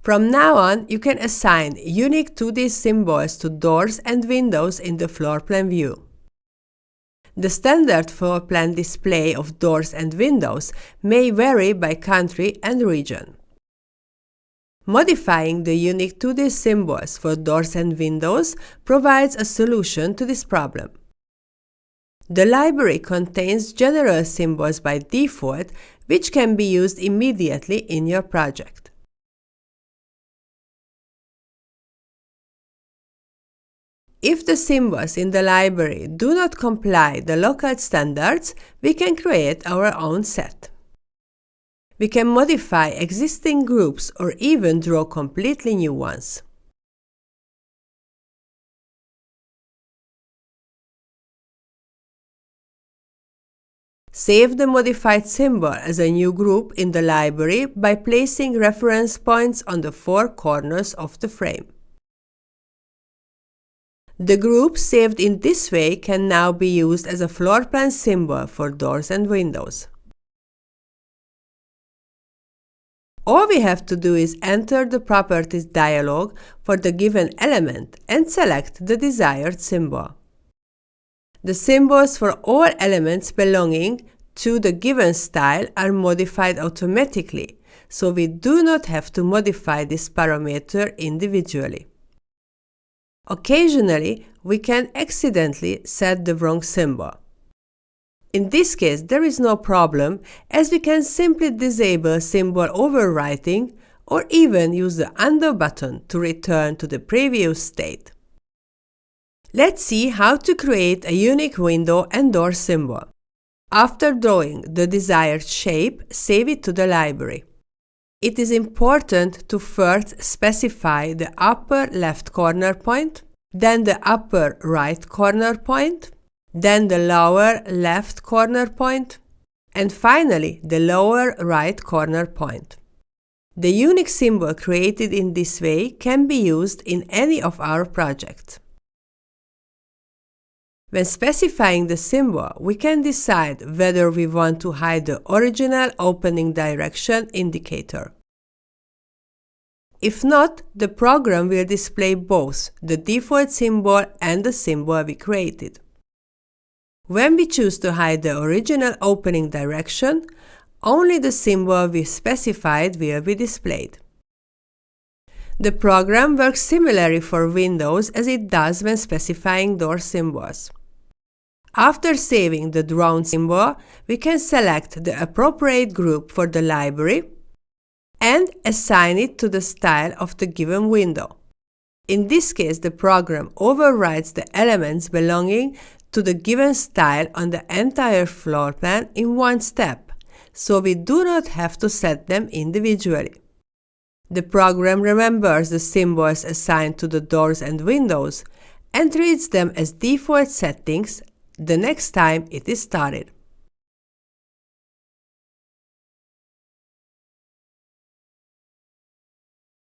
From now on, you can assign unique 2D symbols to doors and windows in the floor plan view. The standard floor plan display of doors and windows may vary by country and region. Modifying the unique 2D symbols for doors and windows provides a solution to this problem. The library contains general symbols by default, which can be used immediately in your project. If the symbols in the library do not comply the local standards, we can create our own set. We can modify existing groups or even draw completely new ones. Save the modified symbol as a new group in the library by placing reference points on the four corners of the frame. The group saved in this way can now be used as a floor plan symbol for doors and windows. All we have to do is enter the Properties dialog for the given element and select the desired symbol. The symbols for all elements belonging to the given style are modified automatically, so we do not have to modify this parameter individually. Occasionally, we can accidentally set the wrong symbol. In this case, there is no problem, as we can simply disable symbol overwriting or even use the Undo button to return to the previous state. Let's see how to create a unique window and door symbol. After drawing the desired shape, save it to the library. It is important to first specify the upper left corner point, then the upper right corner point, then the lower left corner point, and finally the lower right corner point. The unique symbol created in this way can be used in any of our projects. When specifying the symbol, we can decide whether we want to hide the original opening direction indicator. If not, the program will display both the default symbol and the symbol we created. When we choose to hide the original opening direction, only the symbol we specified will be displayed. The program works similarly for windows as it does when specifying door symbols. After saving the drawn symbol, we can select the appropriate group for the library and assign it to the style of the given window. In this case, the program overrides the elements belonging to the given style on the entire floor plan in one step, so we do not have to set them individually. The program remembers the symbols assigned to the doors and windows and treats them as default settings the next time it is started.